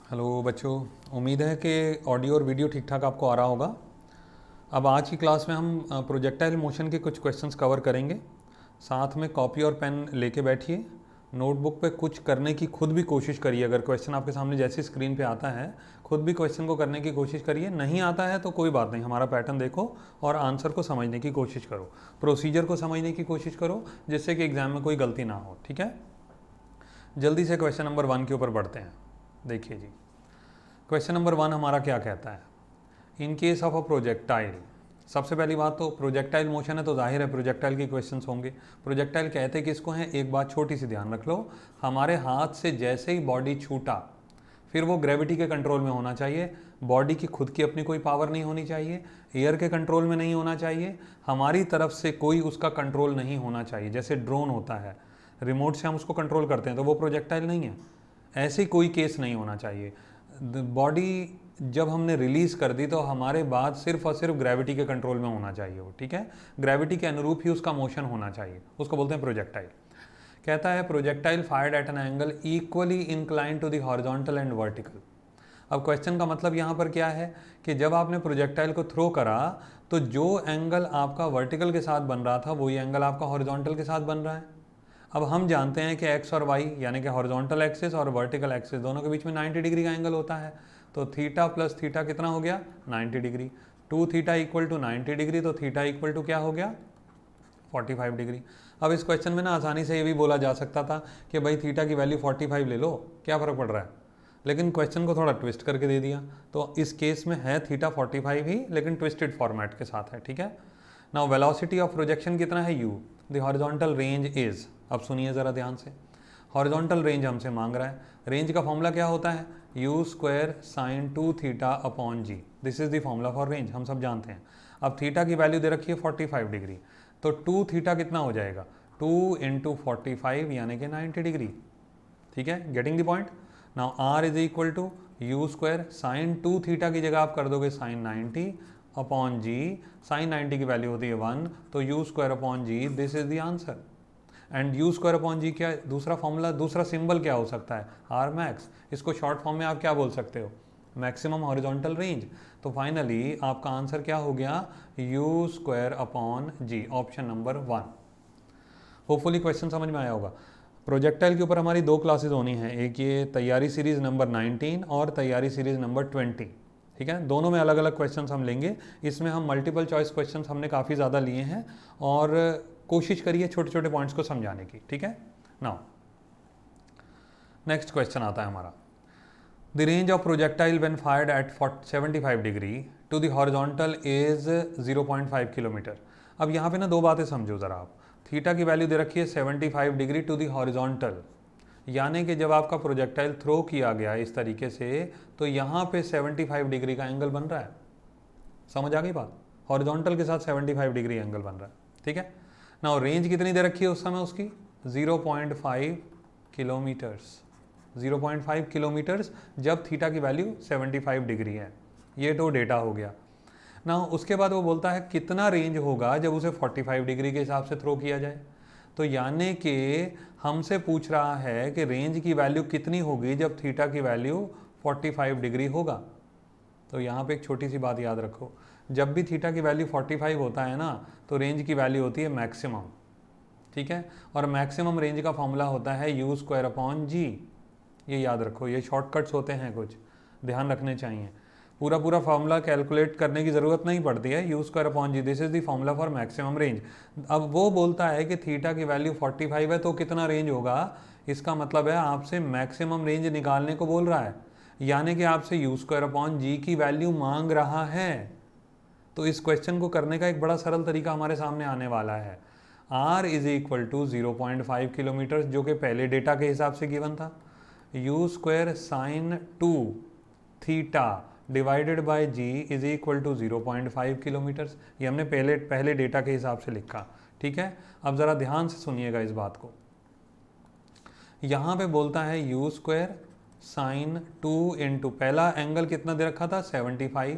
Hello बच्चों, उम्मीद है कि ऑडियो और वीडियो ठीक ठाक आपको आ रहा होगा। अब आज की क्लास में हम प्रोजेक्टाइल मोशन के कुछ क्वेश्चंस कवर करेंगे। साथ में कॉपी और पेन लेके बैठिए, नोटबुक पे कुछ करने की खुद भी कोशिश करिए। अगर क्वेश्चन आपके सामने जैसे स्क्रीन पे आता है, खुद भी क्वेश्चन को करने की कोशिश करिए। नहीं आता है तो कोई बात नहीं, हमारा पैटर्न देखो और आंसर को समझने की कोशिश करो, प्रोसीजर को समझने की कोशिश करो, जिससे कि एग्जाम में कोई गलती ना हो। ठीक है, जल्दी से क्वेश्चन नंबर 1 के ऊपर बढ़ते हैं। देखिए जी, क्वेश्चन नंबर 1 हमारा क्या कहता है। In case of a projectile, सबसे पहली बात तो प्रोजेक्टाइल मोशन है तो जाहिर है प्रोजेक्टाइल के क्वेश्चंस होंगे। प्रोजेक्टाइल कहते किसको हैं, एक बात छोटी सी ध्यान रख लो, हमारे हाथ से जैसे ही बॉडी छूटा फिर वो ग्रेविटी के कंट्रोल में होना चाहिए। बॉडी की खुद की अपनी कोई पावर नहीं होनी चाहिए, एयर के कंट्रोल में नहीं होना चाहिए, हमारी तरफ से कोई उसका कंट्रोल नहीं होना चाहिए। जैसे ड्रोन होता है, रिमोट से हम उसको कंट्रोल करते हैं तो वो प्रोजेक्टाइल नहीं है। ऐसे कोई केस नहीं होना चाहिए। बॉडी जब हमने रिलीज़ कर दी तो हमारे बाद सिर्फ और सिर्फ ग्रेविटी के कंट्रोल में होना चाहिए वो। ठीक है, ग्रेविटी के अनुरूप ही उसका मोशन होना चाहिए, उसको बोलते हैं प्रोजेक्टाइल। कहता है projectile fired at an angle equally incline to the horizontal and vertical. अब क्वेश्चन का मतलब यहाँ पर क्या है कि जब आपने प्रोजेक्टाइल को थ्रो करा तो जो एंगल आपका वर्टिकल के साथ बन रहा था वही एंगल आपका हॉरिजॉन्टल के साथ बन रहा है। अब हम जानते हैं कि एक्स और वाई यानी कि हॉरिजॉन्टल एक्सिस और वर्टिकल एक्सिस दोनों के बीच में 90 डिग्री का एंगल होता है। तो थीटा प्लस थीटा कितना हो गया, 90 degree. 2 theta equal to 90 degree, तो थीटा इक्वल टू क्या हो गया, 45 डिग्री। अब इस क्वेश्चन में ना आसानी से ये भी बोला जा सकता था कि भाई थीटा की वैल्यू 45 ले लो, क्या फ़र्क पड़ रहा है, लेकिन क्वेश्चन को थोड़ा ट्विस्ट करके दे दिया। तो इस केस में है थीटा 45 ही, लेकिन ट्विस्टेड फॉर्मेट के साथ है। ठीक है, नाउ वेलोसिटी ऑफ प्रोजेक्शन कितना है, u, the horizontal range is. अब सुनिए ज़रा ध्यान से, हॉरिजॉन्टल रेंज हमसे मांग रहा है। रेंज का फॉर्मूला क्या होता है, u square sine 2 theta upon g. This is the formula for range, हम सब जानते हैं। अब थीटा की वैल्यू दे रखी है 45 डिग्री, तो 2 थीटा कितना हो जाएगा, 2 इंटू 45 यानी कि 90 डिग्री। ठीक है, getting the point. Now R is equal to u square sine 2 theta की जगह आप कर दोगे साइन 90 अपॉन जी। साइन 90 की वैल्यू होती है 1, तो u square upon g, this is the answer. And u square upon g क्या, दूसरा फॉर्मूला, दूसरा सिंबल क्या हो सकता है, आर मैक्स। इसको शॉर्ट फॉर्म में आप क्या बोल सकते हो, मैक्सिमम हॉरिजॉन्टल रेंज। तो फाइनली आपका आंसर क्या हो गया, u square upon g, option number 1। Hopefully question समझ में आया होगा। प्रोजेक्टाइल के ऊपर हमारी 2 क्लासेस होनी हैं, एक ये तैयारी सीरीज़ नंबर 19 और तैयारी सीरीज़ नंबर 20। ठीक है, दोनों में अलग अलग क्वेश्चंस हम लेंगे। इसमें हम मल्टीपल चॉइस क्वेश्चंस हमने काफ़ी ज़्यादा लिए हैं और कोशिश करिए छोटे छोटे पॉइंट्स को समझाने की। ठीक है, नाउ नेक्स्ट क्वेश्चन आता है हमारा, the range of projectile when fired at 75 degree to the horizontal is 0.5 kilometre. अब यहाँ पे ना 2 बातें समझो ज़रा आप। थीटा की वैल्यू दे रखी है 75 डिग्री टू दी हॉरिजॉन्टल, यानी कि जब आपका प्रोजेक्टाइल थ्रो किया गया इस तरीके से तो यहाँ पे 75 डिग्री का एंगल बन रहा है। समझ आ गई बात, हॉरिजॉन्टल के साथ 75 डिग्री एंगल बन रहा है। ठीक है, नाउ रेंज कितनी दे रखी है उस समय उसकी, 0.5 किलोमीटर्स। 0.5 किलोमीटर्स जब थीटा की वैल्यू 75 डिग्री है। ये तो डेटा हो गया ना। उसके बाद वो बोलता है कितना रेंज होगा जब उसे 45 डिग्री के हिसाब से थ्रो किया जाए। तो यानी कि हमसे पूछ रहा है कि रेंज की वैल्यू कितनी होगी जब थीटा की वैल्यू 45 डिग्री होगा। तो यहाँ पे एक छोटी सी बात याद रखो, जब भी थीटा की वैल्यू 45 होता है ना तो रेंज की वैल्यू होती है मैक्सिमम। ठीक है, और मैक्सिमम रेंज का फॉर्मूला होता है यू स्क्वायर अपॉन जी। ये याद रखो, ये शॉर्टकट्स होते हैं, कुछ ध्यान रखने चाहिए। पूरा पूरा फार्मूला कैलकुलेट करने की ज़रूरत नहीं पड़ती है, u square upon g, this is the formula for maximum range. अब वो बोलता है कि थीटा की वैल्यू 45 है तो कितना रेंज होगा, इसका मतलब है आपसे मैक्सिमम रेंज निकालने को बोल रहा है, यानी कि आपसे यू स्क्वायर अपॉन जी की वैल्यू मांग रहा है। तो इस क्वेश्चन को करने का एक बड़ा सरल तरीका हमारे सामने आने वाला है। R is equal to 0.5 kilometre जो कि पहले डेटा के हिसाब से गिवन था, u square sine 2 theta divided by g is equal to 0.5 kilometres. ये हमने पहले डेटा के हिसाब से लिखा। ठीक है, अब ज़रा ध्यान से सुनिएगा इस बात को। यहाँ पे बोलता है यू स्क्वायर साइन 2 इंटू पहला एंगल कितना दे रखा था 75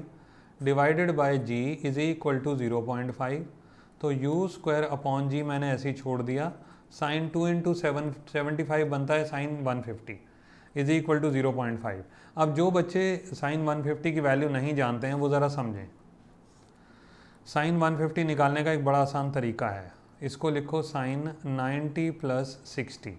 divided by g is equal to 0.5। तो यू स्क्वायर अपॉन जी मैंने ऐसे ही छोड़ दिया, साइन 2 इंटू 75 बनता है साइन 150। Is equal to 0.5। अब जो बच्चे साइन 150 की वैल्यू नहीं जानते हैं वो ज़रा समझें। साइन 150 निकालने का एक बड़ा आसान तरीका है, इसको लिखो साइन 90 प्लस 60।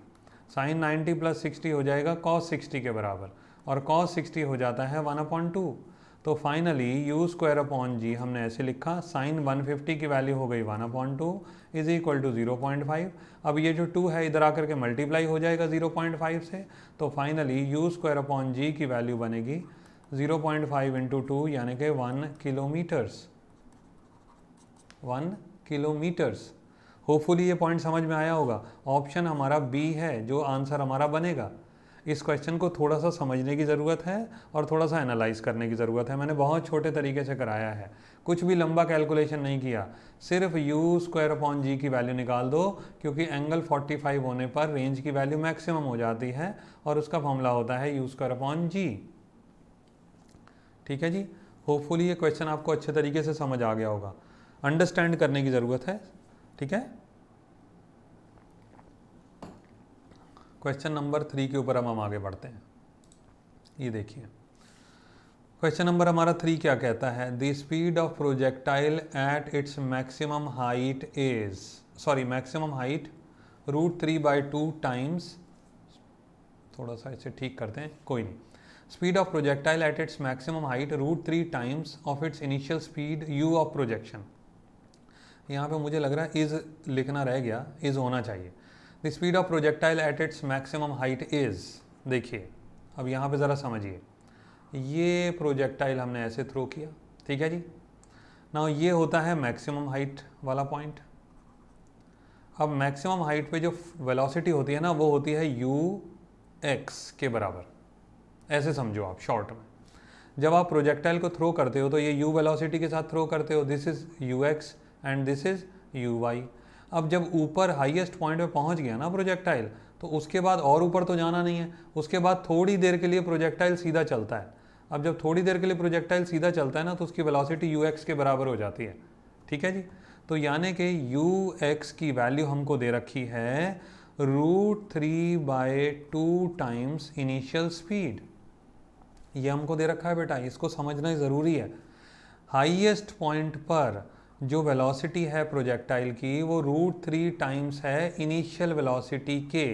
साइन 90 प्लस 60 हो जाएगा कॉस 60 के बराबर, और कॉस 60 हो जाता है 1/2। तो फाइनली यू स्क्वायर अपॉन जी हमने ऐसे लिखा, साइन 150 की वैल्यू हो गई 1/2 इज इक्वल टू 0.5। अब ये जो 2 है इधर आकर के मल्टीप्लाई हो जाएगा 0.5 से, तो फाइनली यू स्क्वायर अपॉन जी की वैल्यू बनेगी 0.5 इंटू 2 यानी कि 1 किलोमीटर्स। 1 किलोमीटर्स। होपफुली ये पॉइंट समझ में आया होगा। ऑप्शन हमारा बी है जो आंसर हमारा बनेगा। इस क्वेश्चन को थोड़ा सा समझने की ज़रूरत है और थोड़ा सा एनालाइज करने की ज़रूरत है। मैंने बहुत छोटे तरीके से कराया है, कुछ भी लंबा कैलकुलेशन नहीं किया, सिर्फ यू स्क्वायर अपॉन जी की वैल्यू निकाल दो, क्योंकि एंगल 45 होने पर रेंज की वैल्यू मैक्सिमम हो जाती है और उसका फॉर्मूला होता है यू स्क्वायर अपॉन जी। ठीक है जी, होपफुली ये क्वेश्चन आपको अच्छे तरीके से समझ आ गया होगा। अंडरस्टैंड करने की ज़रूरत है। ठीक है, क्वेश्चन नंबर 3 के ऊपर हम आगे बढ़ते हैं। ये देखिए क्वेश्चन नंबर हमारा 3 क्या कहता है, the speed of projectile at its maximum height is, maximum height √3/2 times, थोड़ा सा इसे ठीक करते हैं, कोई नहीं। Speed of projectile at its maximum height √3 times of its initial speed u of projection. यहाँ पे मुझे लग रहा है इज लिखना रह गया, इज होना चाहिए। The speed of projectile at its maximum height is, देखिए अब यहाँ पे ज़रा समझिए, ये प्रोजेक्टाइल हमने ऐसे थ्रो किया, ठीक है जी। ना ये होता है मैक्सिमम हाइट वाला पॉइंट। अब मैक्सिमम हाइट पे जो वेलोसिटी होती है ना वो होती है ux के बराबर, ऐसे समझो आप शॉर्ट में। जब आप प्रोजेक्टाइल को थ्रो करते हो तो ये u वेलोसिटी के साथ थ्रो करते हो, this is ux and this is uy। अब जब ऊपर हाईएस्ट पॉइंट पे पहुंच गया ना प्रोजेक्टाइल, तो उसके बाद और ऊपर तो जाना नहीं है, उसके बाद थोड़ी देर के लिए प्रोजेक्टाइल सीधा चलता है। अब जब थोड़ी देर के लिए प्रोजेक्टाइल सीधा चलता है ना तो उसकी वेलोसिटी ux के बराबर हो जाती है। ठीक है जी, तो यानी कि ux की वैल्यू हमको दे रखी है √3/2 टाइम्स इनिशियल स्पीड। ये हमको दे रखा है बेटा, इसको समझना ज़रूरी है। हाईएस्ट पॉइंट पर जो वेलोसिटी है प्रोजेक्टाइल की वो √3 टाइम्स है इनिशियल वेलोसिटी के।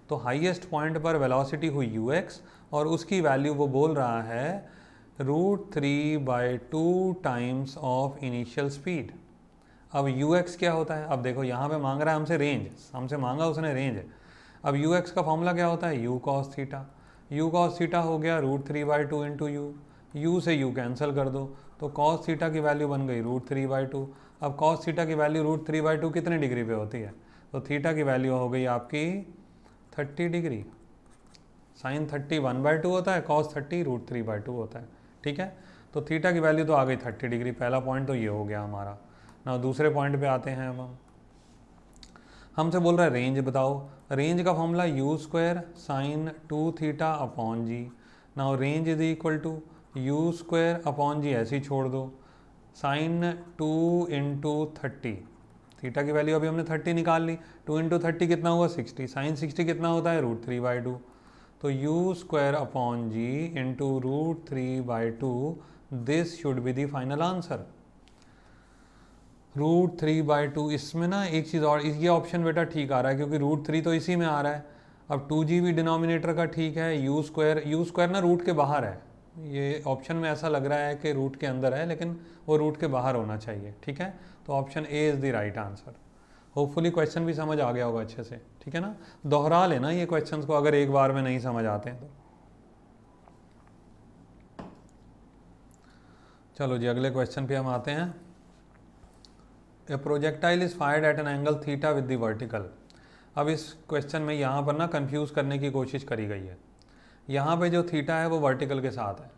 तो हाईएस्ट पॉइंट पर वेलोसिटी हुई ux और उसकी वैल्यू वो बोल रहा है √3/2 टाइम्स ऑफ इनिशियल स्पीड। अब ux क्या होता है, अब देखो यहाँ पे मांग रहा है हमसे रेंज, हमसे मांगा उसने रेंज। अब ux का फॉर्मूला क्या होता है, u cos theta. u cos theta हो गया √3/2 इंटू u से u कैंसिल कर दो, तो cos थीटा की वैल्यू बन गई √3/2। अब cos थीटा की वैल्यू √3/2 कितने डिग्री पे होती है, तो थीटा की वैल्यू हो गई आपकी 30 डिग्री। साइन 30 1/2 होता है, cos 30 √3/2 होता है। ठीक है, तो थीटा की वैल्यू तो आ गई 30 डिग्री। पहला पॉइंट तो ये हो गया हमारा ना। दूसरे पॉइंट पे आते हैं। अब हमसे बोल रहा है रेंज बताओ। रेंज का formula u square sine 2 theta upon g. Now range is equal to u square upon g, ऐसे ही छोड़ दो, साइन 2 इंटू 30। थीटा की वैल्यू अभी हमने 30 निकाल ली, 2 इंटू 30 कितना हुआ 60, साइन 60 कितना होता है √3/2। तो u square upon g into √3/2, this should be the final answer. √3/2। इसमें ना एक चीज़ और, ये ऑप्शन बेटा ठीक आ रहा है क्योंकि √3 तो इसी में आ रहा है। अब 2g भी डिनोमिनेटर का ठीक है, u स्क्वायर ना रूट के बाहर है। ये ऑप्शन में ऐसा लग रहा है कि रूट के अंदर है, लेकिन वो रूट के बाहर होना चाहिए। ठीक है, तो option A is the right answer. Hopefully question भी समझ आ गया होगा अच्छे से। ठीक है ना, दोहरा लेना ये क्वेश्चंस को अगर एक बार में नहीं समझ आते हैं तो। चलो जी, अगले क्वेश्चन पे हम आते हैं। ए projectile is fired at an angle theta with the vertical. अब इस क्वेश्चन में यहाँ पर ना कंफ्यूज करने की कोशिश करी गई है। यहाँ पे जो थीटा है वो वर्टिकल के साथ है।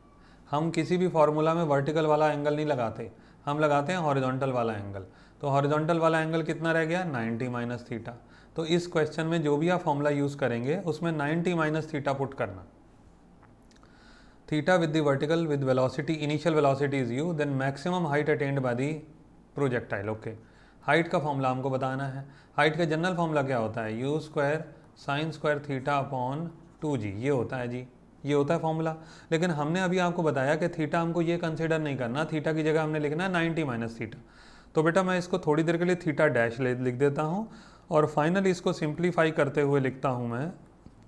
हम किसी भी फार्मूला में वर्टिकल वाला एंगल नहीं लगाते, हम लगाते हैं हॉरिजॉन्टल वाला एंगल। तो हॉरिजॉन्टल वाला एंगल कितना रह गया 90 माइनस थीटा। तो इस क्वेश्चन में जो भी आप फॉर्मूला यूज़ करेंगे उसमें 90 माइनस थीटा पुट करना। Theta with the vertical with velocity, initial velocity is u, then maximum height attained by the projectile. Okay, height का फॉर्मूला हमको बताना है। हाइट का जनरल फॉर्मूला क्या होता है, u square sine square theta upon 2g, ये होता है जी, ये होता है फॉर्मूला। लेकिन हमने अभी आपको बताया कि थीटा हमको ये कंसिडर नहीं करना, थीटा की जगह हमने लिखना है 90 माइनस थीटा। तो बेटा मैं इसको थोड़ी देर के लिए थीटा डैश लिख देता हूँ और फाइनली इसको सिंप्लीफाई करते हुए लिखता हूँ मैं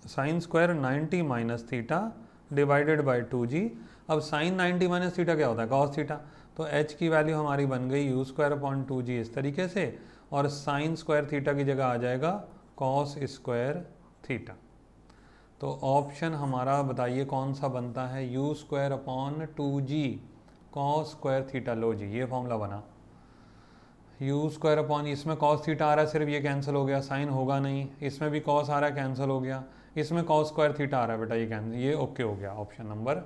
sine square 90 minus theta divided by 2g। अब साइन 90 माइनस थीटा क्या होता है, कॉस थीटा। तो h की वैल्यू हमारी बन गई यू स्क्वायर अपॉन 2g इस तरीके से, और साइन स्क्वायर थीटा की जगह आ जाएगा कॉस स्क्वायर थीटा। तो ऑप्शन हमारा बताइए कौन सा बनता है, u square upon 2g cos square theta. लो जी ये फॉर्मूला बना, यू स्क्वायर अपॉन, इसमें कॉस थीटा आ रहा है सिर्फ, ये कैंसिल हो गया, साइन होगा नहीं, इसमें भी कॉस आ रहा है कैंसिल हो गया, इसमें कॉस स्क्वायर थीटा आ रहा है बेटा, ये कैंसिल, ये ओके हो गया, ऑप्शन नंबर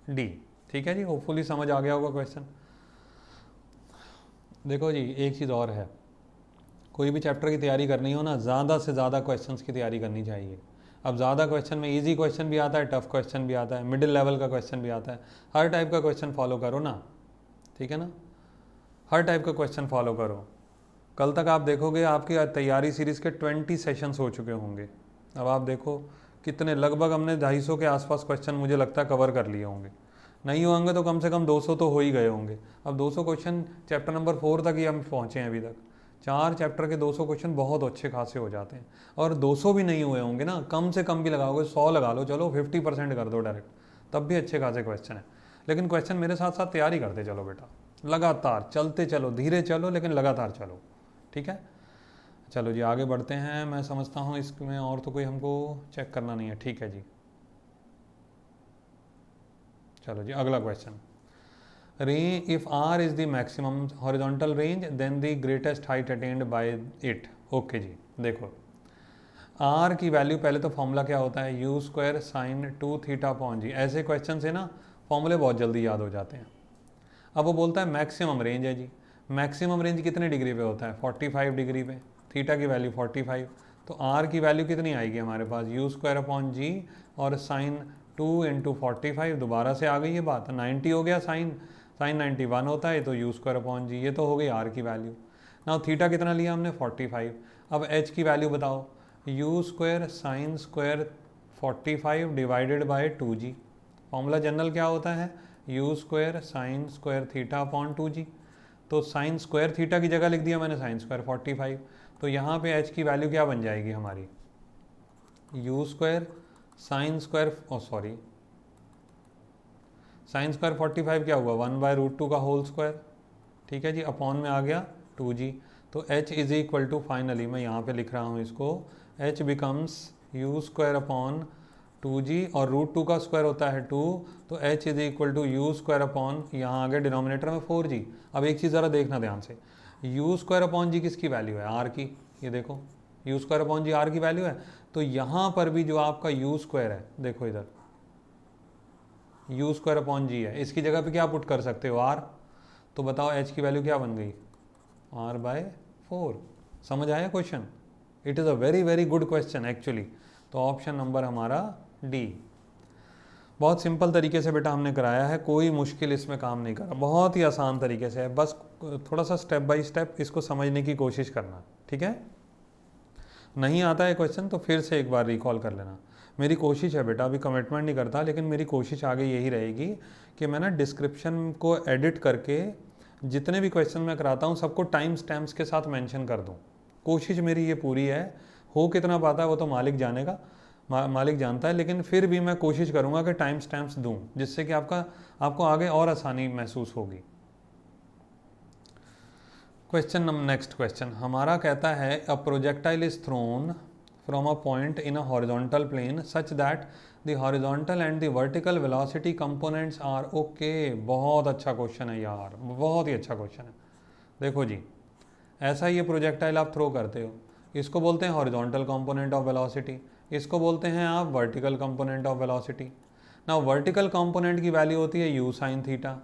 डी। ठीक है जी, होपफुली समझ आ गया होगा क्वेश्चन। देखो जी एक चीज़ और है, कोई भी चैप्टर की तैयारी करनी हो ना, ज़्यादा से ज़्यादा क्वेश्चंस की तैयारी करनी चाहिए। अब ज़्यादा क्वेश्चन में इजी क्वेश्चन भी आता है, टफ क्वेश्चन भी आता है, मिडिल लेवल का क्वेश्चन भी आता है, हर टाइप का क्वेश्चन फॉलो करो ना, ठीक है ना, हर टाइप का क्वेश्चन फॉलो करो। कल तक आप देखोगे आपकी तैयारी सीरीज़ के 20 सेशंस हो चुके होंगे। अब आप देखो कितने, लगभग हमने 250 के आसपास क्वेश्चन मुझे लगता है कवर कर लिए होंगे, नहीं होंगे तो कम से कम 200 तो हो ही गए होंगे। अब 200 क्वेश्चन चैप्टर नंबर 4 तक ही हम पहुँचे हैं अभी तक, 4 चैप्टर के 200 क्वेश्चन बहुत अच्छे खासे हो जाते हैं। और 200 भी नहीं हुए होंगे ना, कम से कम भी लगाओगे, 100 लगा लो, चलो 50% कर दो डायरेक्ट, तब भी अच्छे खासे क्वेश्चन है। लेकिन क्वेश्चन मेरे साथ साथ तैयारी करते चलो बेटा, लगातार चलते चलो, धीरे चलो लेकिन लगातार चलो, ठीक है। चलो जी आगे बढ़ते हैं, मैं समझता हूँ इसमें और तो कोई हमको चेक करना नहीं है, ठीक है जी। चलो जी अगला question, range if r is the maximum horizontal range then the greatest height attained by it. Okay जी, देखो आर की वैल्यू, पहले तो फॉर्मूला क्या होता है, u square sine 2 theta upon g. ऐसे क्वेश्चन से ना फॉर्मूले बहुत जल्दी याद हो जाते हैं। अब वो बोलता है मैक्सिमम रेंज है जी, मैक्सिमम रेंज कितने डिग्री पे होता है, 45 डिग्री पे, थीटा की वैल्यू 45, तो आर की वैल्यू कितनी आएगी हमारे पास, यू स्क्वायर अपॉन जी और साइन 2 इंटू 45, दोबारा से आ गई ये बात, 90 हो गया, साइन 91 होता है, तो यू स्क्वायर अपॉन जी, ये तो हो गई आर की वैल्यू। ना थीटा कितना लिया हमने 45, अब एच की वैल्यू बताओ, you square sine square 45 divided by 2g। Formula general क्या होता है, u square sine square theta upon 2g, तो साइन स्क्वायर थीटा की जगह लिख दिया मैंने साइन स्क्वायर 45, तो यहाँ पे h की वैल्यू क्या बन जाएगी हमारी, you square sine square, sorry sine square 45 क्या हुआ, 1/√2 का होल स्क्वायर, ठीक है जी, अपॉन में आ गया 2g, तो h is equal to, finally मैं यहाँ पे लिख रहा हूँ इसको, h becomes u square upon 2g और √2 का स्क्वायर होता है 2, तो h is equal to u square upon, यहाँ आगे डिनोमिनेटर में 4g। अब एक चीज़ ज़रा देखना ध्यान से, यू स्क्वायर अपॉन जी किसकी वैल्यू है, आर की, ये देखो u square upon g R की वैल्यू है, तो यहाँ पर भी जो आपका यू स्क्वायर है, देखो इधर यू स्क्वायर अपॉन जी है, इसकी जगह पे क्या पुट कर सकते हो, आर, तो बताओ एच की वैल्यू क्या बन गई, r/4। समझ आया question, it is a very very good question actually. तो ऑप्शन नंबर हमारा डी। बहुत सिंपल तरीके से बेटा हमने कराया है, कोई मुश्किल इसमें काम नहीं करा, बहुत ही आसान तरीके से है, बस थोड़ा सा स्टेप बाय स्टेप इसको समझने की कोशिश करना, ठीक है। नहीं आता है क्वेश्चन तो फिर से एक बार रिकॉल कर लेना। मेरी कोशिश है बेटा, अभी कमिटमेंट नहीं करता, लेकिन मेरी कोशिश आगे यही रहेगी कि मैं ना डिस्क्रिप्शन को एडिट करके जितने भी क्वेश्चन मैं कराता हूँ सबको टाइम स्टैम्प्स के साथ मेंशन कर दूँ। कोशिश मेरी ये पूरी है, हो कितना पाता है वो तो मालिक जानेगा, मालिक जानता है, लेकिन फिर भी मैं कोशिश करूँगा कि टाइम स्टैम्प्स दूँ, जिससे कि आपको आगे और आसानी महसूस होगी। क्वेश्चन नेक्स्ट क्वेश्चन हमारा कहता है, a projectile is thrown from a point in a horizontal plane such that the horizontal and the vertical velocity components are okay. बहुत अच्छा क्वेश्चन है यार, बहुत ही अच्छा क्वेश्चन है। देखो जी, ऐसा ये प्रोजेक्टाइल आप थ्रो करते हो, इसको बोलते हैं हॉरिजॉन्टल कंपोनेंट ऑफ वेलोसिटी, इसको बोलते हैं आप वर्टिकल कंपोनेंट ऑफ वेलोसिटी। ना वर्टिकल कंपोनेंट की वैल्यू होती है you sine theta,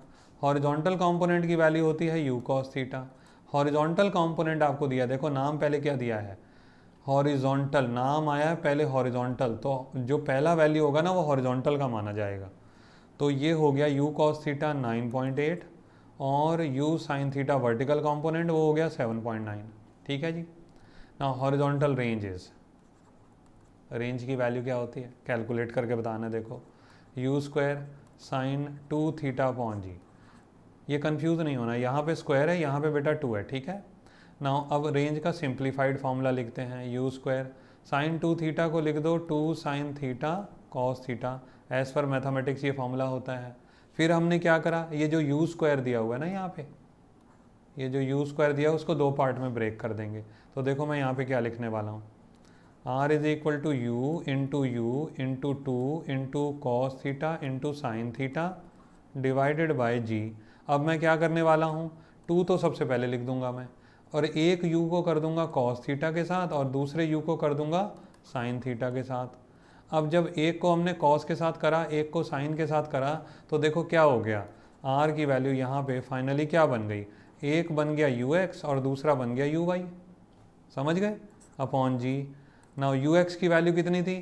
horizontal component की वैल्यू होती है you cos theta. Horizontal component आपको दिया, देखो नाम पहले क्या दिया है, हॉरिजॉन्टल, नाम आया है पहले हॉरिजॉन्टल, तो जो पहला वैल्यू होगा ना वो हॉरिजॉन्टल का माना जाएगा। तो ये हो गया यू कॉस थीटा 9.8 और u sine theta vertical component वो हो गया 7.9, ठीक है जी। ना हॉरिजॉन्टल रेंज इज, रेंज की वैल्यू क्या होती है, कैलकुलेट करके बताना। देखो u square sine 2 theta upon g, ये कंफ्यूज नहीं होना, यहाँ पे स्क्वायर है, यहाँ पे बेटा 2 है, ठीक है। नाउ अब रेंज का सिंप्लीफाइड फॉर्मूला लिखते हैं, यू स्क्वायर साइन 2 थीटा को लिख दो 2 sine theta cos theta, as per mathematics ये फॉर्मूला होता है। फिर हमने क्या करा, ये जो यू स्क्वायर दिया हुआ है ना यहाँ पे, ये जो यू स्क्वायर दिया है उसको दो पार्ट में ब्रेक कर देंगे। तो देखो मैं यहाँ पे क्या लिखने वाला हूँ, r is equal to u into two into cos theta into sine theta divided by g. अब मैं क्या करने वाला हूँ, टू तो सबसे पहले लिख दूंगा मैं, और एक u को कर दूंगा कॉस थीटा के साथ और दूसरे u को कर दूंगा साइन थीटा के साथ। अब जब एक को हमने कॉस के साथ करा, एक को साइन के साथ करा, तो देखो क्या हो गया, r की वैल्यू यहाँ पे फाइनली क्या बन गई, एक बन गया ux और दूसरा बन गया uy, समझ गए, अपॉन जी। नाउ ux की वैल्यू कितनी थी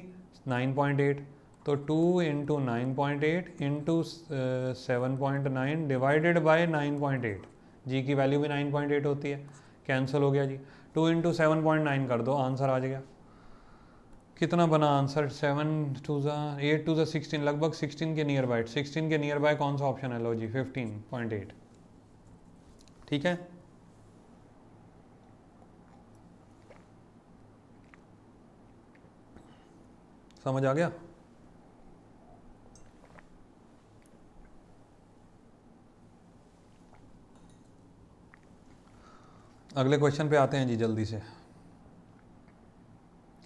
9.8, तो 2 इंटू 9.8 इंटू 7.9 डिवाइडेड बाई 9.8, जी की वैल्यू भी 9.8 होती है, कैंसिल हो गया जी। 2 इंटू 7.9 कर दो, आंसर आ जाएगा। कितना बना आंसर, 7 टू ज़ा 8 टू ज़ा 16, लगभग 16 के नियर बाय। 16 के नियर बाय कौन सा ऑप्शन है, लो जी 15.8, ठीक है। समझ आ गया। अगले क्वेश्चन पे आते हैं जी जल्दी से,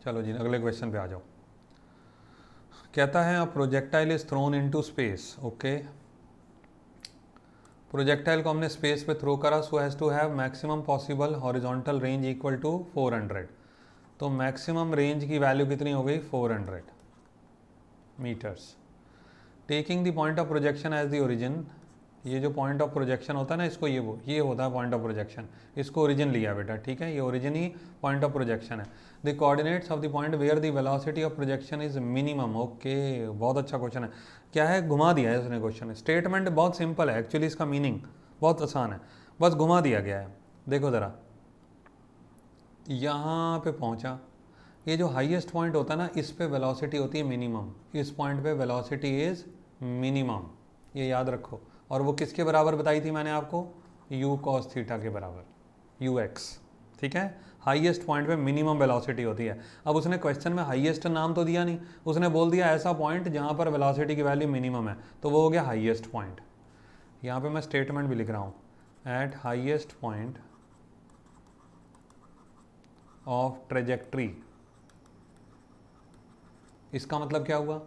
चलो जी अगले क्वेश्चन पे आ जाओ। कहता है a projectile is thrown into space, okay. Projectile को हमने स्पेस पे थ्रो करा, so has to have maximum possible horizontal range equal to 400। तो मैक्सिमम रेंज की वैल्यू कितनी हो गई, 400 metres. Taking the point of projection as the origin, ये जो पॉइंट ऑफ प्रोजेक्शन होता है ना, इसको ये होता है पॉइंट ऑफ प्रोजेक्शन, इसको ओरिजिन लिया बेटा, ठीक है, ये ओरिजिन ही पॉइंट ऑफ प्रोजेक्शन है। The coordinates of the point where the velocity of projection is minimum, okay, बहुत अच्छा क्वेश्चन है। क्या है, घुमा दिया है उसने क्वेश्चन, स्टेटमेंट बहुत सिंपल है एक्चुअली, इसका मीनिंग बहुत आसान है, बस घुमा दिया गया है। देखो ज़रा, यहाँ पे पहुँचा, ये जो हाईएस्ट पॉइंट होता है ना, इस पे वेलोसिटी होती है मिनिमम, इस पॉइंट पे वेलोसिटी इज़ मिनिमम, ये याद रखो। और वो किसके बराबर बताई थी मैंने आपको, u cos थीटा के बराबर, ux, ठीक है। हाईएस्ट पॉइंट पे मिनिमम वेलोसिटी होती है। अब उसने क्वेश्चन में हाईएस्ट नाम तो दिया नहीं, उसने बोल दिया ऐसा पॉइंट जहाँ पर वेलोसिटी की वैल्यू मिनिमम है, तो वो हो गया हाईएस्ट पॉइंट। यहाँ पे मैं स्टेटमेंट भी लिख रहा हूँ, eight highest point of trajectory. इसका मतलब क्या हुआ,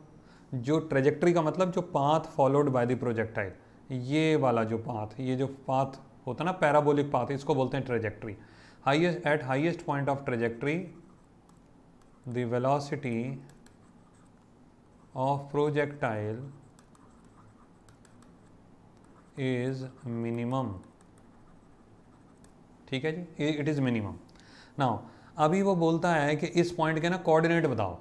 जो ट्रेजेक्ट्री का मतलब जो path followed by the projectile, ये वाला जो पाथ, ये जो पाथ होता है ना पैराबोलिक पाथ, इसको बोलते हैं trajectory. Highest eight highest point of trajectory the velocity of projectile is minimum, ठीक है जी, इट इज़ मिनिमम। नाउ अभी वो बोलता है कि इस पॉइंट के ना कोऑर्डिनेट बताओ।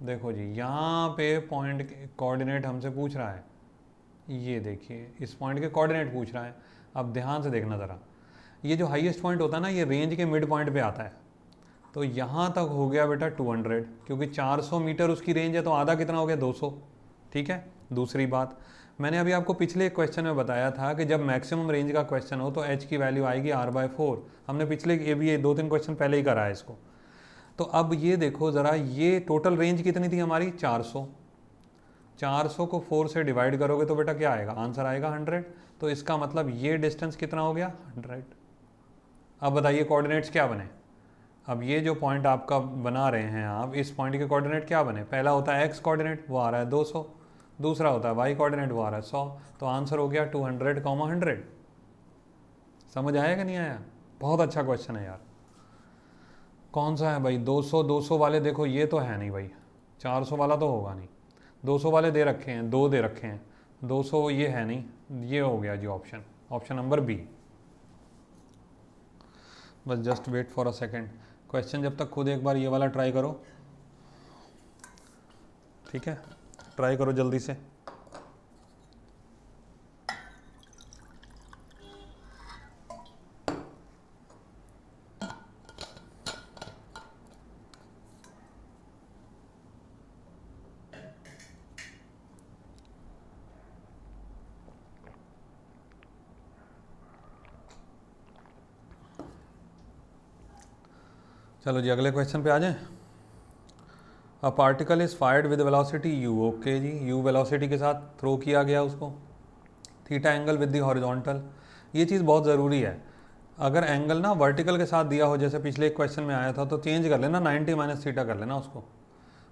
देखो जी, यहाँ पे पॉइंट के कोऑर्डिनेट हमसे पूछ रहा है, ये देखिए इस पॉइंट के कोऑर्डिनेट पूछ रहा है। अब ध्यान से देखना ज़रा, ये जो हाईएस्ट पॉइंट होता है ना, ये रेंज के मिड पॉइंट पे आता है, तो यहाँ तक हो गया बेटा 200, क्योंकि 400 मीटर उसकी रेंज है, तो आधा कितना हो गया 200, ठीक है। दूसरी बात, मैंने अभी आपको पिछले क्वेश्चन में बताया था कि जब मैक्सिमम रेंज का क्वेश्चन हो तो h की वैल्यू आएगी r/4, हमने पिछले ये 2-3 क्वेश्चन पहले ही करा है इसको। तो अब ये देखो ज़रा, ये टोटल रेंज कितनी थी हमारी 400, 400 को 4 से डिवाइड करोगे तो बेटा क्या आएगा, आंसर आएगा 100। तो इसका मतलब ये डिस्टेंस कितना हो गया 100। अब बताइए कोऑर्डिनेट्स क्या बने। अब ये जो पॉइंट आपका बना रहे हैं आप, इस पॉइंट के कोऑर्डिनेट क्या बने, पहला होता है एक्स कोऑर्डिनेट, वो आ रहा है 200, दूसरा होता है वाई कोऑर्डिनेट, वो आ रहा है 100, तो आंसर हो गया 200, 100। समझ आया कि नहीं आया, बहुत अच्छा क्वेश्चन है यार। कौन सा है भाई, 200 200 वाले देखो, ये तो है नहीं भाई, 400 वाला तो होगा नहीं, 200 वाले दे रखे हैं, 2 दे रखे हैं, 200 ये है नहीं, ये हो गया जी ऑप्शन, ऑप्शन नंबर बी। बस just wait for a second, question जब तक खुद एक बार ये वाला ट्राई करो, ठीक है, ट्राई करो जल्दी से। चलो जी अगले क्वेश्चन पे आ जाएं। A particle is fired with velocity u, okay जी, u वेलोसिटी के साथ थ्रो किया गया उसको, theta angle with the horizontal. ये चीज़ बहुत ज़रूरी है, अगर एंगल ना वर्टिकल के साथ दिया हो जैसे पिछले एक क्वेश्चन में आया था तो चेंज कर लेना, 90 माइनस थीटा कर लेना उसको।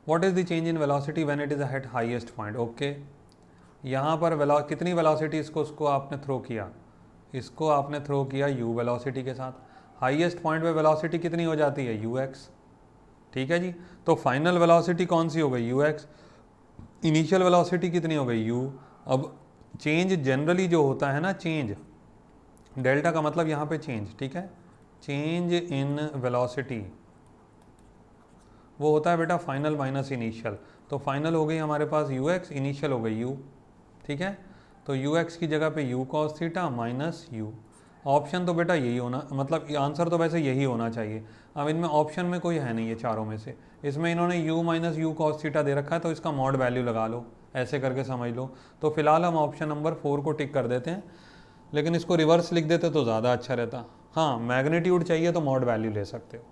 What is the change in velocity when it is eight highest point, okay. यहाँ पर कितनी वेलोसिटी उसको आपने थ्रो किया, इसको आपने थ्रो किया u वेलोसिटी के साथ, हाईएस्ट पॉइंट पे वेलोसिटी कितनी हो जाती है ux, ठीक है जी। तो फाइनल वेलोसिटी कौन सी हो गई ux, इनिशियल वेलोसिटी कितनी हो गई u। अब चेंज जनरली जो होता है ना, चेंज डेल्टा का मतलब यहाँ पे चेंज, ठीक है, चेंज इन वेलोसिटी वो होता है बेटा फाइनल माइनस इनिशियल। तो फाइनल हो गई हमारे पास ux, इनिशियल हो गई u, ठीक है। तो ux की जगह पे u cos theta minus u। Option तो बेटा यही होना, मतलब आंसर तो वैसे यही होना चाहिए। अब इनमें ऑप्शन में कोई है नहीं है चारों में से, इसमें इन्होंने u minus u cos theta दे रखा है तो इसका मॉड वैल्यू लगा लो, ऐसे करके समझ लो। तो फिलहाल हम ऑप्शन नंबर 4 को टिक कर देते हैं, लेकिन इसको रिवर्स लिख देते तो ज़्यादा अच्छा रहता। हाँ, मैग्नीट्यूड चाहिए तो मॉड वैल्यू ले सकते हो,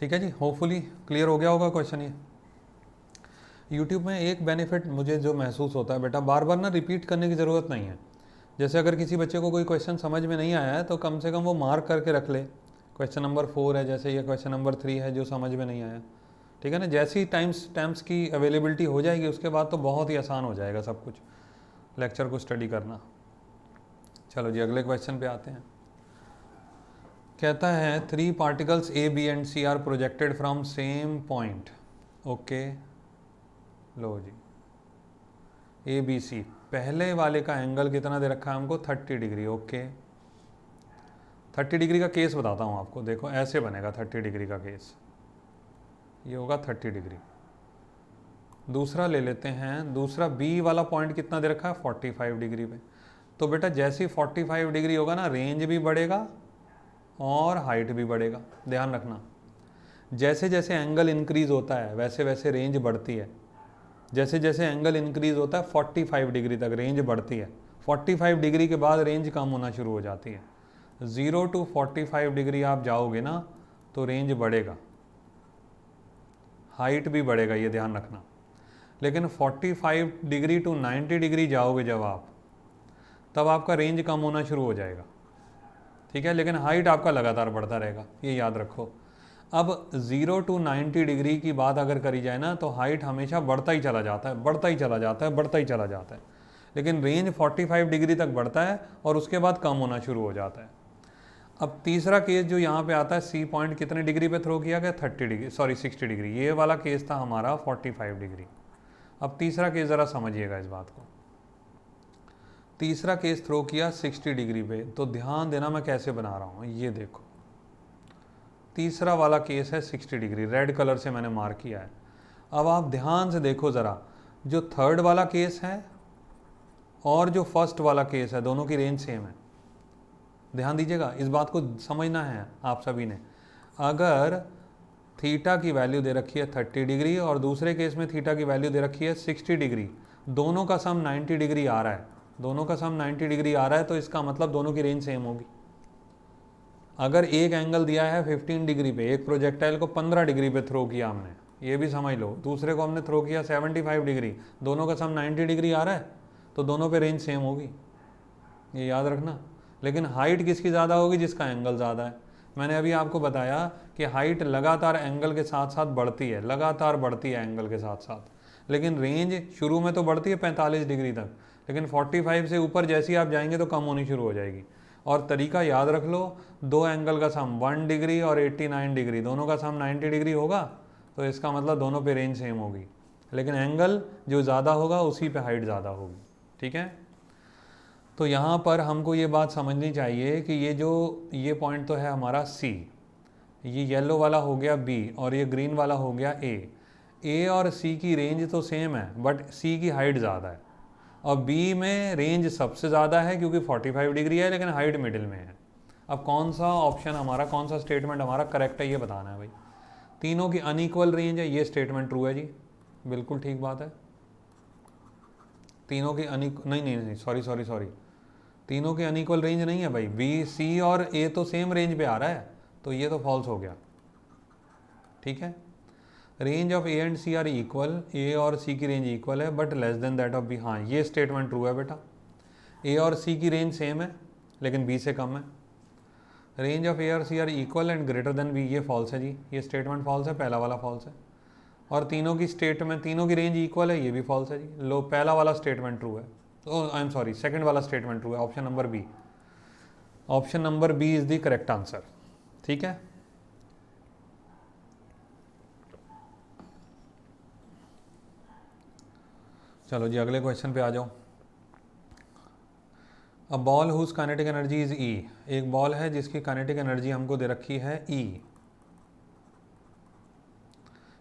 ठीक है जी। होपफुली क्लियर हो गया होगा क्वेश्चन ये। यूट्यूब में एक बेनिफिट मुझे जो महसूस होता है बेटा, बार बार ना रिपीट करने की ज़रूरत नहीं है। जैसे अगर किसी बच्चे को कोई क्वेश्चन समझ में नहीं आया है तो कम से कम वो मार्क करके रख ले, क्वेश्चन नंबर 4 है जैसे, ये क्वेश्चन नंबर 3 है जो समझ में नहीं आया, ठीक है ना। जैसी टाइम्स की अवेलेबिलिटी हो जाएगी उसके बाद तो बहुत ही आसान हो जाएगा सब कुछ लेक्चर को स्टडी करना। चलो जी अगले क्वेश्चन पे आते हैं। कहता है 3 particles A B and C are projected from same point, okay. लो जी ए बी सी, पहले वाले का एंगल कितना दे रखा है हमको 30 डिग्री, ओके। 30 डिग्री का केस बताता हूँ आपको, देखो ऐसे बनेगा 30 डिग्री का केस, ये होगा 30 डिग्री। दूसरा ले लेते हैं, दूसरा बी वाला पॉइंट कितना दे रखा है 45 डिग्री पे। तो बेटा जैसे ही 45 डिग्री होगा ना, रेंज भी बढ़ेगा और हाइट भी बढ़ेगा, ध्यान रखना। जैसे जैसे एंगल इंक्रीज होता है वैसे वैसे रेंज बढ़ती है, जैसे जैसे एंगल इंक्रीज होता है 45 डिग्री तक रेंज बढ़ती है, 45 डिग्री के बाद रेंज कम होना शुरू हो जाती है। 0 to 45 डिग्री आप जाओगे ना तो रेंज बढ़ेगा, हाइट भी बढ़ेगा, ये ध्यान रखना। लेकिन 45 डिग्री टू 90 डिग्री जाओगे जब आप, तब आपका रेंज कम होना शुरू हो जाएगा, ठीक है, लेकिन हाइट आपका लगातार बढ़ता रहेगा, ये याद रखो। अब 0 to 90 डिग्री की बात अगर करी जाए ना तो हाइट हमेशा बढ़ता ही चला जाता है, बढ़ता ही चला जाता है, बढ़ता ही चला जाता है, लेकिन रेंज 45 डिग्री तक बढ़ता है और उसके बाद कम होना शुरू हो जाता है। अब तीसरा केस जो यहाँ पे आता है, सी पॉइंट कितने डिग्री पे थ्रो किया गया 60 डिग्री, ये वाला केस था हमारा 45 डिग्री। अब तीसरा केस ज़रा समझिएगा इस बात को, तीसरा केस थ्रो किया 60 डिग्री पे, तो ध्यान देना मैं कैसे बना रहा हूँ, ये देखो तीसरा वाला केस है 60 डिग्री, रेड कलर से मैंने मार्क किया है। अब आप ध्यान से देखो ज़रा, जो थर्ड वाला केस है और जो फर्स्ट वाला केस है दोनों की रेंज सेम है, ध्यान दीजिएगा, इस बात को समझना है आप सभी ने। अगर थीटा की वैल्यू दे रखी है 30 डिग्री और दूसरे केस में थीटा की वैल्यू दे रखी है 60 डिग्री, दोनों का सम 90 डिग्री आ रहा है, दोनों का सम 90 डिग्री आ रहा है, तो इसका मतलब दोनों की रेंज सेम होगी। अगर एक एंगल दिया है 15 डिग्री पे, एक प्रोजेक्टाइल को 15 डिग्री पे थ्रो किया हमने, ये भी समझ लो, दूसरे को हमने थ्रो किया 75 डिग्री, दोनों का सम 90 डिग्री आ रहा है, तो दोनों पे रेंज सेम होगी, ये याद रखना। लेकिन हाइट किसकी ज़्यादा होगी, जिसका एंगल ज़्यादा है। मैंने अभी आपको बताया कि हाइट लगातार एंगल के साथ साथ बढ़ती है, लगातार बढ़ती है एंगल के साथ साथ, लेकिन रेंज शुरू में तो बढ़ती है 45 डिग्री तक, लेकिन 45 से ऊपर जैसे ही आप जाएंगे तो कम होनी शुरू हो जाएगी। और तरीका याद रख लो, दो एंगल का सम 1 डिग्री और 89 डिग्री, दोनों का सम 90 डिग्री होगा, तो इसका मतलब दोनों पे रेंज सेम होगी, लेकिन एंगल जो ज़्यादा होगा उसी पे हाइट ज़्यादा होगी, ठीक है। तो यहाँ पर हमको ये बात समझनी चाहिए कि ये पॉइंट तो है हमारा सी, ये येलो वाला हो गया बी और ये ग्रीन वाला हो गया ए और सी की रेंज तो सेम है बट सी की हाइट ज़्यादा है, और बी में रेंज सबसे ज़्यादा है क्योंकि 45 डिग्री है, लेकिन हाइट मिडिल में है। अब कौन सा ऑप्शन हमारा, कौन सा स्टेटमेंट हमारा करेक्ट है ये बताना है भाई। तीनों की अनइक्वल रेंज है, ये स्टेटमेंट ट्रू है जी, बिल्कुल ठीक बात है। तीनों की नहीं, सॉरी, तीनों के अनइक्वल रेंज नहीं है भाई, बी सी और ए तो सेम रेंज पे आ रहा है, तो ये तो फॉल्स हो गया। ठीक है, range of A and C are equal, A और सी की रेंज इक्वल है but less than that of B. हाँ, ये स्टेटमेंट ट्रू है बेटा, ए और सी की रेंज सेम है लेकिन बी से कम है। रेंज ऑफ ए और C are equal and greater than B, ये फॉल्स है जी, ये स्टेटमेंट फॉल्स है, पहला वाला फॉल्स है। और तीनों की स्टेट में तीनों की रेंज इक्वल है, ये भी फॉल्स है जी। लो, पहला वाला स्टेटमेंट ट्रू है, तो आई एम सॉरी, सेकंड वाला स्टेटमेंट ट्रू है, option number B. Option number B is the correct answer. ठीक है, चलो जी अगले क्वेश्चन पे आ जाओ। A ball whose kinetic energy is E, एक बॉल है जिसकी काइनेटिक एनर्जी हमको दे रखी है E.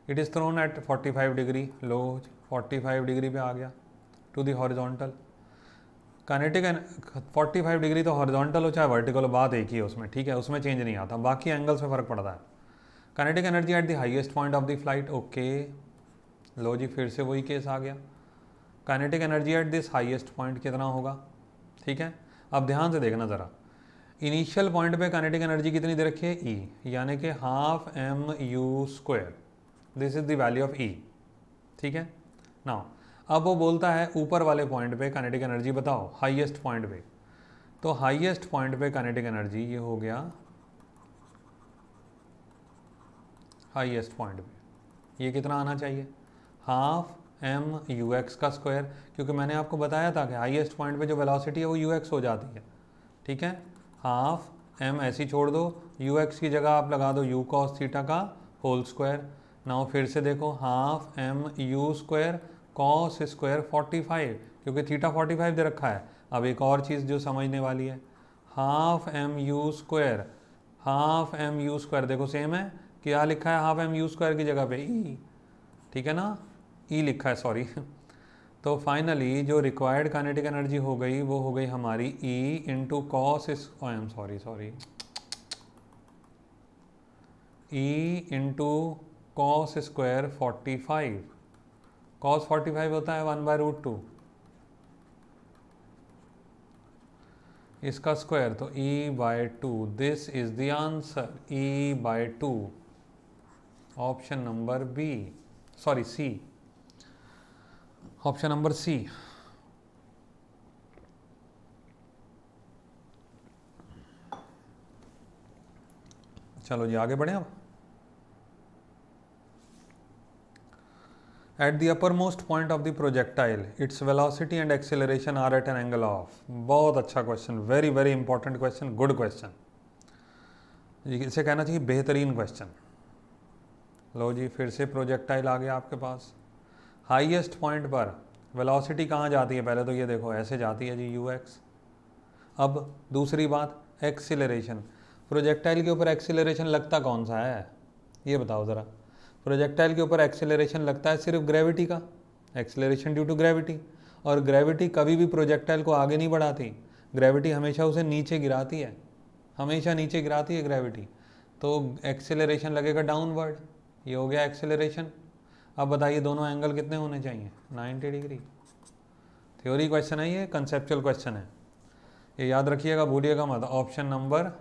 It is thrown at 45 degree, लो 45 डिग्री पे आ गया, to the horizontal. Kinetic 45 degree तो हॉरिजॉन्टल हो चाहे वर्टिकल हो, बात एक ही है उसमें। ठीक है, उसमें चेंज नहीं आता, बाकी एंगल्स में फ़र्क पड़ता है। Kinetic energy at the highest point of the flight, okay, लो जी फिर से वही केस आ गया। Kinetic energy at this highest point कितना होगा? ठीक है, अब ध्यान से देखना ज़रा, इनिशियल पॉइंट पे काइनेटिक एनर्जी कितनी दे रखी है? ई, यानी कि half m u square, this is the value of E. ठीक है, नाउ अब वो बोलता है ऊपर वाले पॉइंट पे काइनेटिक एनर्जी बताओ, हाईएस्ट पॉइंट पे। तो हाईएस्ट पॉइंट पे काइनेटिक एनर्जी ये हो गया हाईएस्ट पॉइंट पे, ये कितना आना चाहिए? हाफ एम यू एक्स का स्क्वायर, क्योंकि मैंने आपको बताया था कि हाईएस्ट पॉइंट पे जो वेलोसिटी है वो यू एक्स हो जाती है। ठीक है, हाफ एम ऐसी छोड़ दो, यू एक्स की जगह आप लगा दो यू कॉस थीटा का होल स्क्वायर। नाउ फिर से देखो, half m u square cos square 45, क्योंकि थीटा 45 दे रखा है। अब एक और चीज़ जो समझने वाली है, half m u square, half m u square देखो सेम है, क्या लिखा है हाफ एम यू स्क्वायर की जगह पे? ई। ठीक है ना, ई लिखा है, सॉरी। तो फाइनली जो रिक्वायर्ड काइनेटिक एनर्जी हो गई वो हो गई हमारी e into cos, I am sorry, e into cos square 45, cos 45 होता है 1/√2, इसका स्क्वायर तो e/2, this is the answer, e/2, option number B, sorry C, option number C. चलो जी आगे बढ़े अब। At the upper most point of the projectile its velocity and acceleration are at an angle of, बहुत अच्छा क्वेश्चन, very very important question, good question, इसे कहना चाहिए बेहतरीन क्वेश्चन। लो जी फिर से प्रोजेक्टाइल आ गया आपके पास, हाईएस्ट पॉइंट पर वेलोसिटी कहाँ जाती है? पहले तो ये देखो ऐसे जाती है जी, यू एक्स। अब दूसरी बात, एक्सीलरेशन, प्रोजेक्टाइल के ऊपर एक्सीलरेशन लगता कौन सा है? ये बताओ ज़रा। प्रोजेक्टाइल के ऊपर एक्सीलरेशन लगता है सिर्फ ग्रेविटी का, एक्सीलरेशन ड्यू टू ग्रेविटी, और ग्रेविटी कभी भी प्रोजेक्टाइल को आगे नहीं बढ़ाती, ग्रेविटी हमेशा उसे नीचे गिराती है, हमेशा नीचे गिराती है ग्रेविटी, तो एक्सीलरेशन लगेगा डाउनवर्ड, ये हो गया एक्सीलरेशन। अब बताइए दोनों एंगल कितने होने चाहिए? 90 डिग्री। थ्योरी क्वेश्चन है ये, कंसेप्चुअल क्वेश्चन है, ये याद रखिएगा, भूलिएगा मत। ऑप्शन नंबर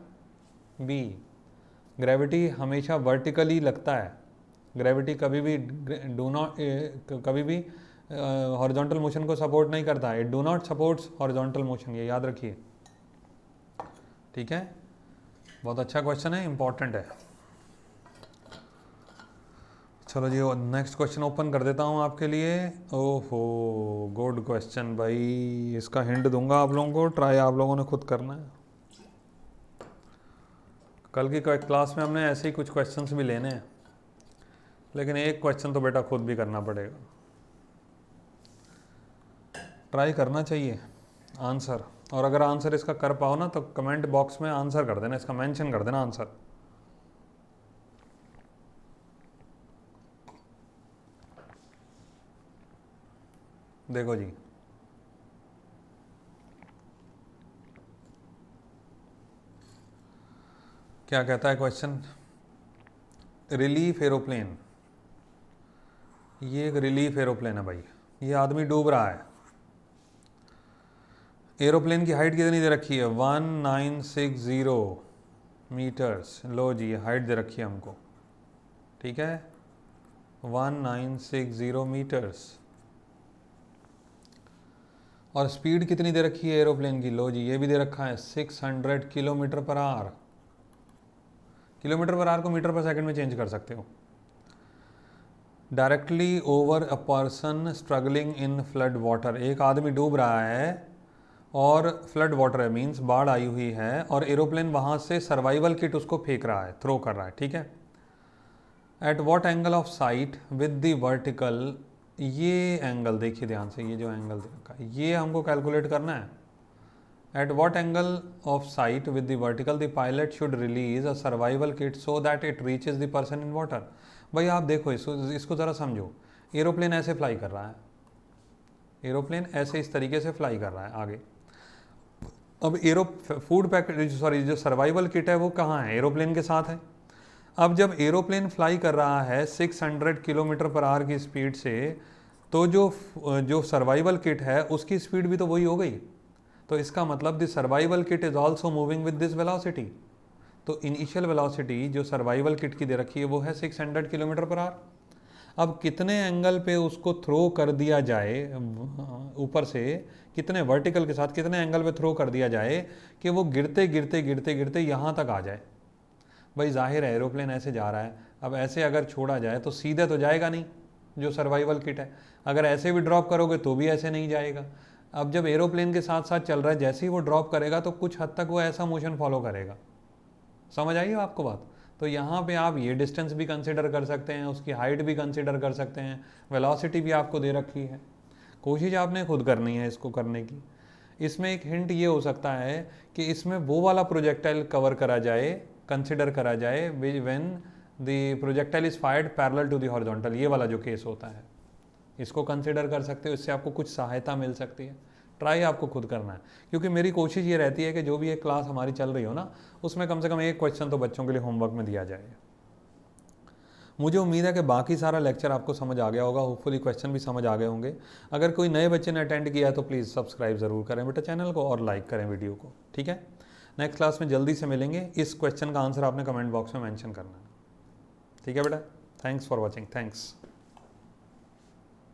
बी, ग्रेविटी हमेशा वर्टिकली लगता है, ग्रेविटी कभी भी कभी भी हॉरिजॉन्टल मोशन को सपोर्ट नहीं करता है, it do not supports horizontal motion, ये याद रखिए। ठीक है, बहुत अच्छा क्वेश्चन है, इंपॉर्टेंट है। चलो जी नेक्स्ट क्वेश्चन ओपन कर देता हूँ आपके लिए। ओहो गुड क्वेश्चन भाई, इसका हिंट दूंगा आप लोगों को, ट्राई आप लोगों ने खुद करना है। कल की क्लास में हमने ऐसे ही कुछ क्वेश्चंस भी लेने हैं, लेकिन एक क्वेश्चन तो बेटा खुद भी करना पड़ेगा, ट्राई करना चाहिए आंसर, और अगर आंसर इसका कर पाओ ना तो कमेंट बॉक्स में आंसर कर देना, इसका मेंशन कर देना आंसर। देखो जी, क्या कहता है क्वेश्चन, रिलीफ एरोप्लेन, ये एक रिलीफ एरोप्लेन है भाई, ये आदमी डूब रहा है, एरोप्लेन की हाइट कितनी दे रखी है? 1960 मीटर्स। लो जी, हाइट दे रखी है हमको, ठीक है, 1960 मीटर्स। और स्पीड कितनी दे रखी है एरोप्लेन की? लो जी, ये भी दे रखा है 600 kilometre per hour. Kilometre per hour को मीटर पर सेकंड में चेंज कर सकते हो। Directly over a person struggling in flood water, एक आदमी डूब रहा है और फ्लड वाटर है, मीन्स बाढ़ आई हुई है, और एरोप्लेन वहाँ से सर्वाइवल किट उसको फेंक रहा है, थ्रो कर रहा है, ठीक है। At what angle of sight with the vertical, ये एंगल देखिए ध्यान से, ये जो एंगल दे रखा है ये हमको कैलकुलेट करना है। At what angle of sight with the vertical the pilot should release a survival kit so that it reaches the person in water. भाई आप देखो इसको ज़रा समझो, एरोप्लेन ऐसे फ्लाई कर रहा है, एरोप्लेन ऐसे इस तरीके से फ्लाई कर रहा है आगे। अब फूड पैकेट, सॉरी, जो सर्वाइवल किट है वो कहाँ है? एरोप्लेन के साथ है। अब जब एरोप्लेन फ्लाई कर रहा है 600 किलोमीटर पर आवर की स्पीड से, तो जो सर्वाइवल किट है उसकी स्पीड भी तो वही हो गई। तो इसका मतलब the survival kit is also moving with this velocity. तो इनिशियल वेलोसिटी जो सर्वाइवल किट की दे रखी है वो है 600 किलोमीटर पर आवर। अब कितने एंगल पे उसको थ्रो कर दिया जाए ऊपर से, कितने वर्टिकल के साथ कितने एंगल पे थ्रो कर दिया जाए कि वो गिरते गिरते गिरते गिरते यहाँ तक आ जाए। भाई जाहिर है एरोप्लेन ऐसे जा रहा है, अब ऐसे अगर छोड़ा जाए तो सीधे तो जाएगा नहीं जो सर्वाइवल किट है, अगर ऐसे भी ड्रॉप करोगे तो भी ऐसे नहीं जाएगा। अब जब एरोप्लेन के साथ साथ चल रहा है, जैसे ही वो ड्रॉप करेगा तो कुछ हद तक वो ऐसा मोशन फॉलो करेगा। समझ आई आपको बात? तो यहाँ पे आप ये डिस्टेंस भी कंसिडर कर सकते हैं, उसकी हाइट भी कंसिडर कर सकते हैं, वेलोसिटी भी आपको दे रखी है। कोशिश आपने खुद करनी है इसको करने की। इसमें एक हिंट ये हो सकता है कि इसमें वो वाला प्रोजेक्टाइल कवर करा जाए, कंसिडर करा जाए when the projectile is fired parallel to the horizontal, ये वाला जो केस होता है इसको कंसिडर कर सकते हो, इससे आपको कुछ सहायता मिल सकती है। ट्राई आपको खुद करना है, क्योंकि मेरी कोशिश ये रहती है कि जो भी एक क्लास हमारी चल रही हो ना, उसमें कम से कम एक क्वेश्चन तो बच्चों के लिए होमवर्क में दिया जाए। मुझे उम्मीद है कि बाकी सारा लेक्चर आपको समझ आ गया होगा, होपफुली क्वेश्चन भी समझ आ गए होंगे। अगर कोई नए बच्चे ने अटेंड किया है तो प्लीज़ सब्सक्राइब ज़रूर करें बेटा चैनल को, और लाइक करें वीडियो को, ठीक है। नेक्स्ट क्लास में जल्दी से मिलेंगे। इस क्वेश्चन का आंसर आपने कमेंट बॉक्स में मेंशन करना है, ठीक है बेटा। Thanks for watching, thanks.